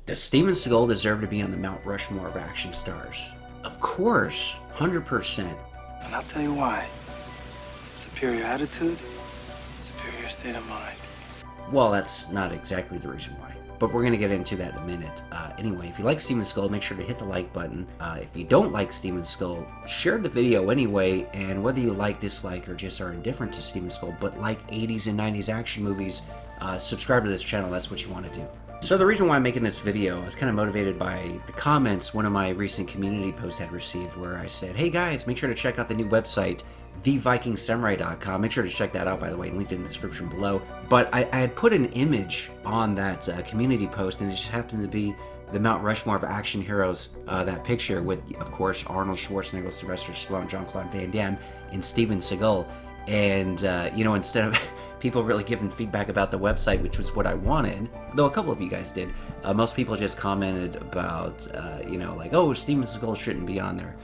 Does Steven Seagal deserve to be on the Mount Rushmore of action stars? Of course, 100%. And I'll tell you why. Superior attitude, superior state of mind. Well, that's not exactly the reason why, but we're going to get into that in a minute. Anyway, if you like Steven Seagal, make sure to hit the like button. If you don't like Steven Seagal, share the video anyway, and whether you like, dislike, or just are indifferent to Steven Seagal, but like 80s and 90s action movies, subscribe to this channel. That's what you want to do. So the reason why I'm making this video, I was kind of motivated by the comments one of my recent community posts had received, where I said, hey guys, make sure to check out the new website, thevikingsamurai.com. Make sure to check that out, by the way, linked in the description below. But I had put an image on that community post, and it just happened to be the Mount Rushmore of action heroes, that picture with, of course, Arnold, Schwarzenegger, Sylvester Stallone, Jean-Claude Van Damme, and Steven Seagal. And, you know, instead of people really giving feedback about the website, which was what I wanted, though a couple of you guys did, most people just commented about, you know, like, oh, Steven Seagal shouldn't be on there.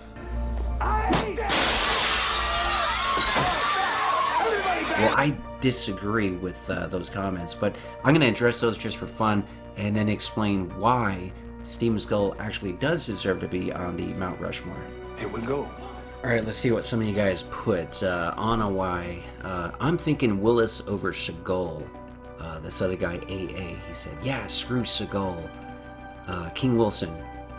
Well, I disagree with those comments, but I'm going to address those just for fun and then explain why Steven Seagal actually does deserve to be on the Mount Rushmore. Here we go. All right, let's see what some of you guys put on a why. I'm thinking Willis over Seagal. This other guy, AA, he said, yeah, screw Seagal. King Wilson,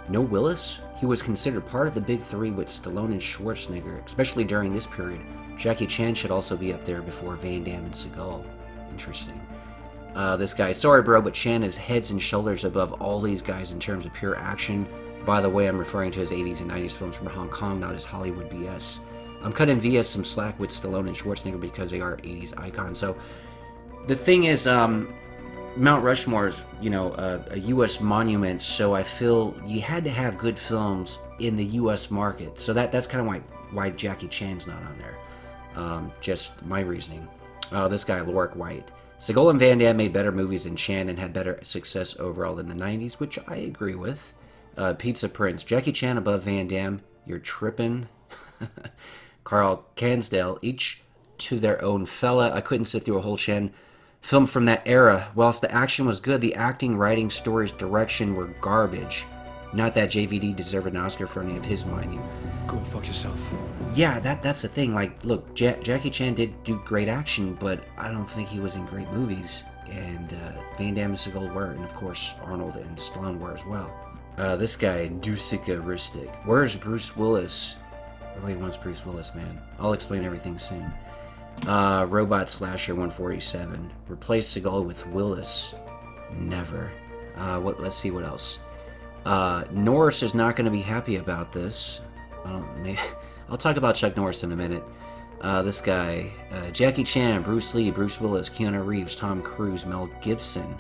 no Willis? He was considered part of the big three with Stallone and Schwarzenegger, especially during this period. Jackie Chan should also be up there before Van Damme and Seagal. Interesting. This guy, sorry bro, but Chan is heads and shoulders above all these guys in terms of pure action. By the way, I'm referring to his 80s and 90s films from Hong Kong, not his Hollywood BS. I'm cutting VS some slack with Stallone and Schwarzenegger because they are 80s icons. So the thing is, Mount Rushmore is, you know, a U.S. monument, so I feel you had to have good films in the U.S. market. So that's kind of why Jackie Chan's not on there. Just my reasoning. This guy, Lorik White. Seagal and Van Damme made better movies than Chan and had better success overall in the 90s, which I agree with. Pizza Prince. Jackie Chan above Van Damme. You're tripping. Carl Cansdale. Each to their own fella. I couldn't sit through a whole Chan film from that era. Whilst the action was good, the acting, writing, stories, direction were garbage. Not that JVD deserved an Oscar for any of his, mind you. Go fuck yourself. Yeah, that's the thing. Like, look, Jackie Chan did do great action, but I don't think he was in great movies. And Van Damme and Seagal were, and of course Arnold and Stallone were as well. This guy, Dusika Ristic. Where's Bruce Willis? Everybody wants Bruce Willis, man. I'll explain everything soon. Robot Slasher 147. Replace Seagal with Willis. Never. Let's see what else. Norris is not going to be happy about this. I'll talk about Chuck Norris in a minute. This guy, Jackie Chan, Bruce Lee, Bruce Willis, Keanu Reeves, Tom Cruise, Mel Gibson.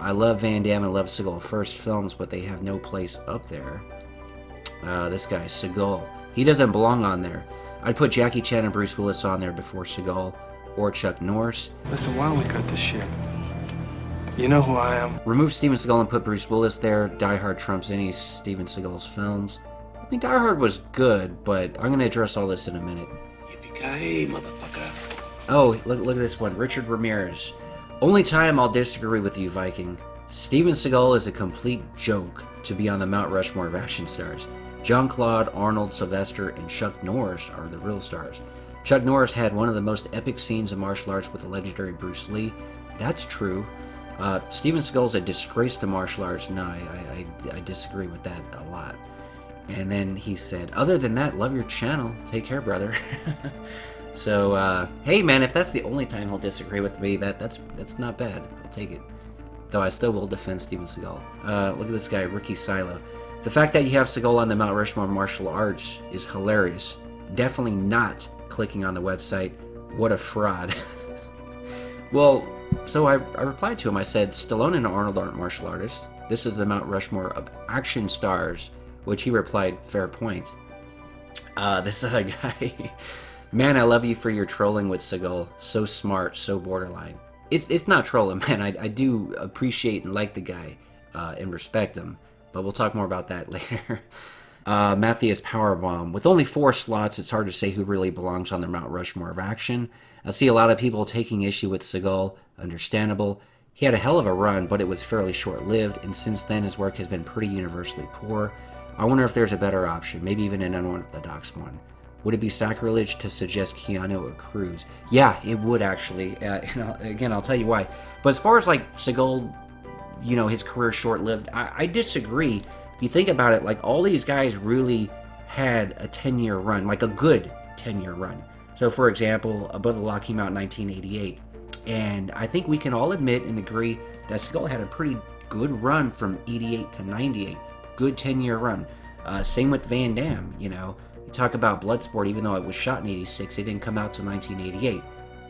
I love Van Damme and love Seagal first films, but they have no place up there. This guy, Seagal. He doesn't belong on there. I'd put Jackie Chan and Bruce Willis on there before Seagal or Chuck Norris. Listen, why don't we cut this shit? You know who I am. Remove Steven Seagal and put Bruce Willis there. Die Hard trumps any Steven Seagal's films. I mean, Die Hard was good, but I'm going to address all this in a minute. Yippee-ki-yay, motherfucker. Oh, look at this one. Richard Ramirez. Only time I'll disagree with you, Viking. Steven Seagal is a complete joke to be on the Mount Rushmore of action stars. Jean-Claude, Arnold, Sylvester, and Chuck Norris are the real stars. Chuck Norris had one of the most epic scenes in martial arts with the legendary Bruce Lee. That's true. Steven Seagal's a disgrace to martial arts. No, I disagree with that a lot. And then he said, other than that, love your channel. Take care, brother. So, hey man, if that's the only time he'll disagree with me, that's not bad. I'll take it. Though I still will defend Steven Seagal. Look at this guy, Ricky Silo. The fact that you have Seagal on the Mount Rushmore of martial arts is hilarious. Definitely not clicking on the website. What a fraud. Well, so I replied to him. I said, Stallone and Arnold aren't martial artists. This is the Mount Rushmore of action stars. Which he replied, fair point. This other guy, man, I love you for your trolling with Seagal. So smart, so borderline. It's not trolling, man. I do appreciate and like the guy and respect him. But we'll talk more about that later. Matthias Powerbomb. With only 4 slots, it's hard to say who really belongs on the Mount Rushmore of action. I see a lot of people taking issue with Seagal. Understandable. He had a hell of a run, but it was fairly short-lived, and since then his work has been pretty universally poor. I wonder if there's a better option, maybe even an unorthodox one. Would it be sacrilege to suggest Keanu or Cruise? Yeah, it would actually. Again, I'll tell you why. But as far as like Seagal, his career short-lived, I disagree. If you think about it, like all these guys really had a 10-year run, like a good 10-year run. So for example, Above the Law came out in 1988. And I think we can all admit and agree that Seagal had a pretty good run from 88 to 98. Good 10-year run. Same with Van Damme, You talk about Bloodsport, even though it was shot in 86, it didn't come out till 1988.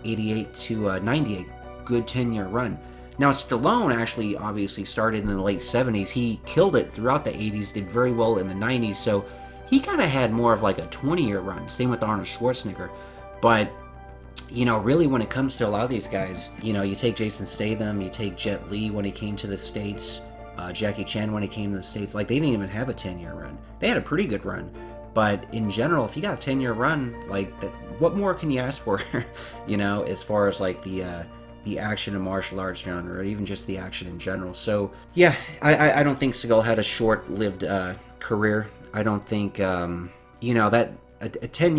88 to 98. Good 10-year run. Now, Stallone actually obviously started in the late 70s. He killed it throughout the 80s, did very well in the 90s, so he kind of had more of like a 20-year run. Same with Arnold Schwarzenegger. But really when it comes to a lot of these guys, you take Jason Statham, you take Jet Li when he came to the States, Jackie Chan when he came to the States, like they didn't even have a 10-year run. They had a pretty good run. But in general, if you got a 10-year run, like that, what more can you ask for, as far as like the action and martial arts genre, or even just the action in general. So yeah, I don't think Seagal had a short-lived career. I don't think, that a 10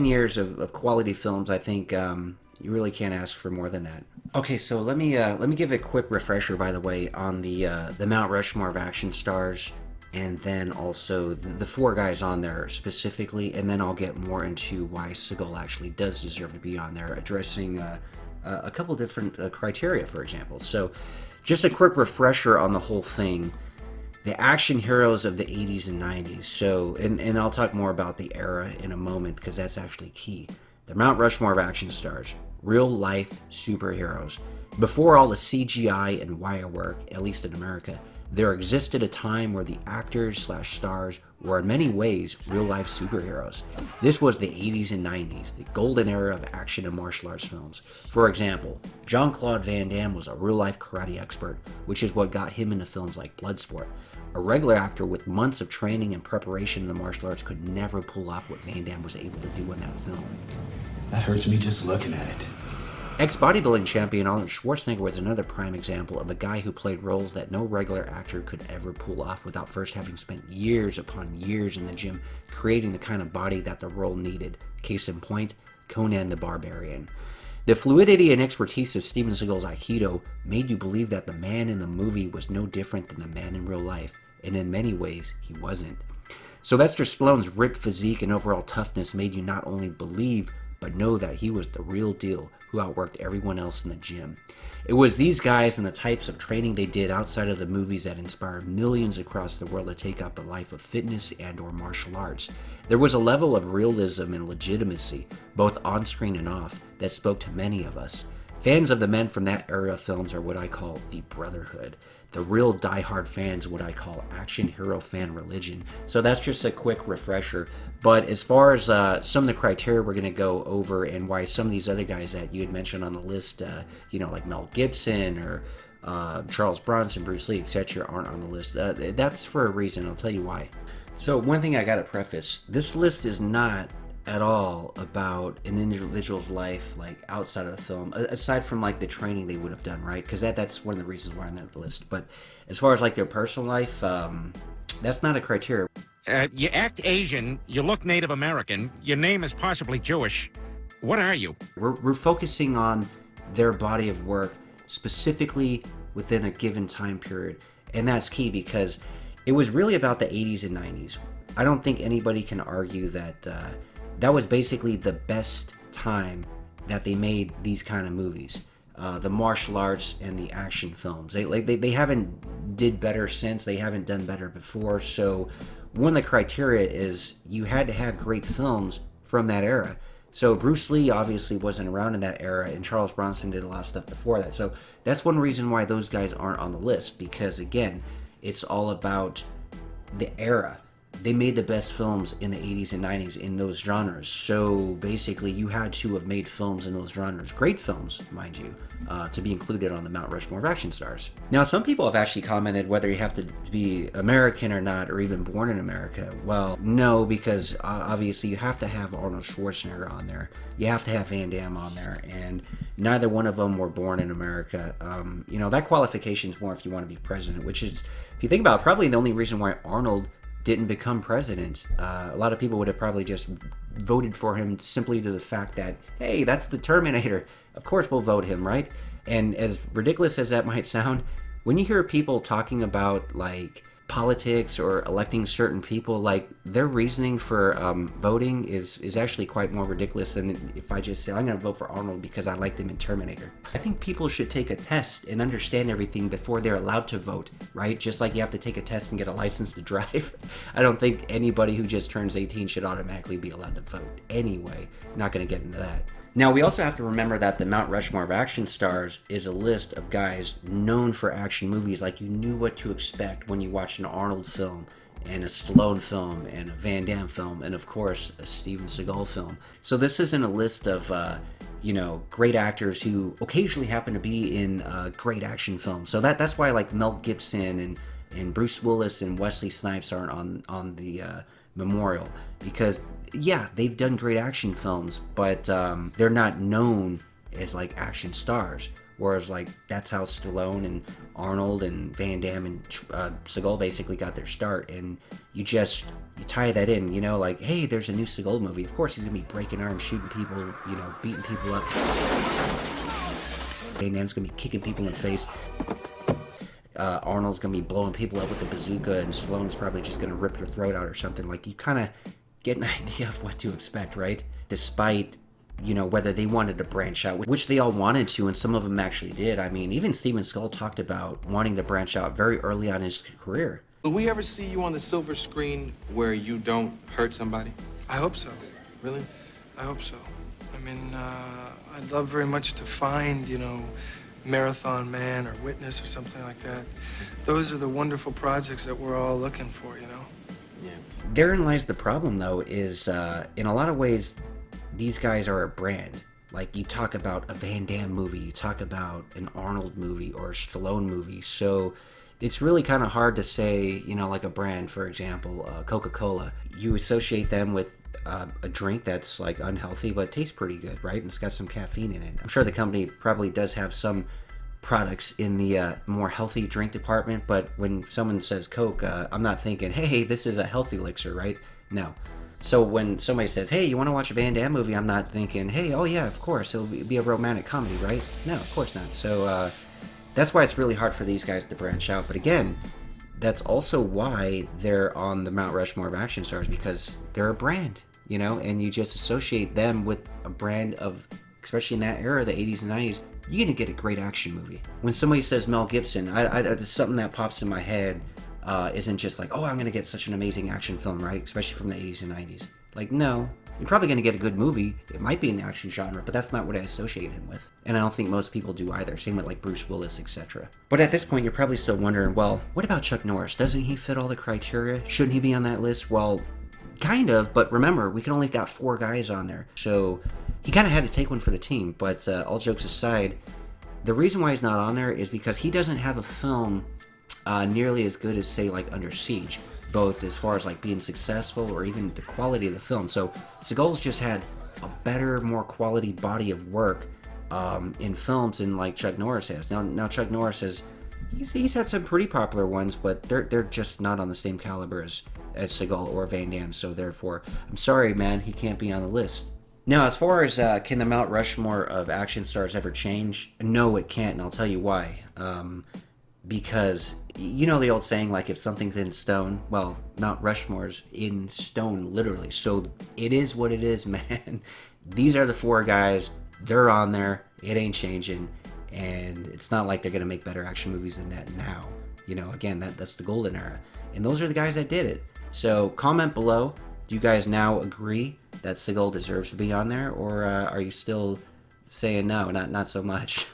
years of quality films, I think you really can't ask for more than that. Okay, so let me give a quick refresher, by the way, on the Mt Rushmore of action stars, and then also the four guys on there specifically, and then I'll get more into why Seagal actually does deserve to be on there, addressing a couple different criteria, for example. So just a quick refresher on the whole thing. The action heroes of the 80s and 90s. So, and I'll talk more about the era in a moment because that's actually key. The Mount Rushmore of action stars, real life superheroes. Before all the CGI and wire work, at least in America, there existed a time where the actors/stars were in many ways real life superheroes. This was the 80s and 90s, the golden era of action and martial arts films. For example, Jean-Claude Van Damme was a real life karate expert, which is what got him into films like Bloodsport. A regular actor with months of training and preparation in the martial arts could never pull off what Van Damme was able to do in that film. That hurts me just looking at it. Ex-bodybuilding champion Arnold Schwarzenegger was another prime example of a guy who played roles that no regular actor could ever pull off without first having spent years upon years in the gym creating the kind of body that the role needed. Case in point, Conan the Barbarian. The fluidity and expertise of Steven Seagal's Aikido made you believe that the man in the movie was no different than the man in real life, and in many ways, he wasn't. Sylvester Stallone's ripped physique and overall toughness made you not only believe, but know that he was the real deal who outworked everyone else in the gym. It was these guys and the types of training they did outside of the movies that inspired millions across the world to take up a life of fitness and or martial arts. There was a level of realism and legitimacy, both on screen and off, that spoke to many of us. Fans of the men from that era of films are what I call the Brotherhood. The real diehard fans are what I call action hero fan religion. So that's just a quick refresher. But as far as some of the criteria we're going to go over and why some of these other guys that you had mentioned on the list, like Mel Gibson or Charles Bronson, Bruce Lee, etc. aren't on the list, that's for a reason. I'll tell you why. So one thing I got to preface, this list is not at all about an individual's life like outside of the film, aside from like the training they would have done, right? Because that's one of the reasons why I'm on the list. But as far as like their personal life, that's not a criteria. You act Asian, you look Native American, your name is possibly Jewish. What are you? We're focusing on their body of work specifically within a given time period, and that's key because it was really about the 80s and 90s. I don't think anybody can argue that that was basically the best time that they made these kind of movies. The martial arts and the action films. They haven't did better since. They haven't done better before. So one of the criteria is you had to have great films from that era. So Bruce Lee obviously wasn't around in that era, and Charles Bronson did a lot of stuff before that. So that's one reason why those guys aren't on the list, because again, it's all about the era. they made the best films in the 80s and 90s in those genres. So basically, you had to have made films in those genres, great films, mind you, to be included on the Mount Rushmore of action stars. Now, some people have actually commented whether you have to be American or not, or even born in America. Well, no, because obviously you have to have Arnold Schwarzenegger on there. You have to have Van Damme on there, and neither one of them were born in America. You know, that qualification is more if you want to be president, which is, if you think about it, probably the only reason why Arnold didn't become president. A lot of people would have probably just voted for him simply to the fact that, hey, that's the Terminator. Of course we'll vote him, right? And as ridiculous as that might sound, when you hear people talking about like politics or electing certain people, like their reasoning for voting is actually quite more ridiculous than if I just say I'm going to vote for Arnold because I liked him in Terminator. I think people should take a test and understand everything before they're allowed to vote, right? Just like you have to take a test and get a license to drive. I don't think anybody who just turns 18 should automatically be allowed to vote anyway. Not going to get into that. Now, we also have to remember that the Mount Rushmore of action stars is a list of guys known for action movies. Like, you knew what to expect when you watched an Arnold film, and a Stallone film, and a Van Damme film, and of course, a Steven Seagal film. So this isn't a list of, you know, great actors who occasionally happen to be in great action films. So that's why, like, Mel Gibson and Bruce Willis and Wesley Snipes aren't on the memorial, because yeah, they've done great action films, but they're not known as like action stars. Whereas like that's how Stallone and Arnold and Van Damme and Seagal basically got their start. And you tie that in, you know, like, hey, there's a new Seagal movie. Of course he's gonna be breaking arms, shooting people, you know, beating people up. Van Damme's gonna be kicking people in the face. Arnold's gonna be blowing people up with the bazooka, and Stallone's probably just gonna rip your throat out or something. Like, you kind of get an idea of what to expect, right? Despite, you know, whether they wanted to branch out, which they all wanted to, and some of them actually did. I mean, even Steven Seagal talked about wanting to branch out very early on in his career. Will we ever see you on the silver screen where you don't hurt somebody? I hope so. Really? I hope so. I mean, I'd love very much to find, you know, Marathon Man or Witness or something like that. Those are the wonderful projects that we're all looking for, you know? Yeah. Therein lies the problem, though, is in a lot of ways, these guys are a brand. Like, you talk about a Van Damme movie, you talk about an Arnold movie or a Stallone movie, so it's really kind of hard to say, you know, like a brand, for example, Coca-Cola. You associate them with a drink that's like unhealthy but tastes pretty good, right? And it's got some caffeine in it. I'm sure the company probably does have some products in the more healthy drink department, but when someone says Coke, I'm not thinking, hey, this is a healthy elixir, right? No. So when somebody says, hey, you want to watch a Van Damme movie, I'm not thinking, hey, oh yeah, of course, it'll be a romantic comedy, right? No, of course not. So that's why it's really hard for these guys to branch out. But again, that's also why they're on the Mount Rushmore of action stars, because they're a brand, you know, and you just associate them with a brand of, especially in that era, the 80s and 90s, you're going to get a great action movie. When somebody says Mel Gibson, something that pops in my head isn't just like, oh, I'm going to get such an amazing action film, right? Especially from the 80s and 90s. Like, no. You're probably going to get a good movie. It might be in the action genre, but that's not what I associate him with. And I don't think most people do either. Same with like Bruce Willis, etc. But at this point, you're probably still wondering, well, what about Chuck Norris? Doesn't he fit all the criteria? Shouldn't he be on that list? Well, kind of, but remember, we can only got 4 guys on there. So he kind of had to take one for the team. But all jokes aside, the reason why he's not on there is because he doesn't have a film nearly as good as, say, like Under Siege, both as far as like being successful or even the quality of the film. So Seagal's just had a better, more quality body of work in films than like Chuck Norris has. Now Chuck Norris has, he's had some pretty popular ones, but they're just not on the same caliber as Seagal or Van Damme. So therefore, I'm sorry, man, he can't be on the list. Now, as far as can the Mount Rushmore of action stars ever change? No, it can't, and I'll tell you why. Because, you know the old saying, like, if something's in stone, well, Mount Rushmore's in stone, literally. So it is what it is, man. These are the 4 guys. They're on there. It ain't changing. And it's not like they're going to make better action movies than that now. You know, again, that's the golden era. And those are the guys that did it. So comment below. Do you guys now agree that Seagal deserves to be on there? Or are you still saying no, not so much?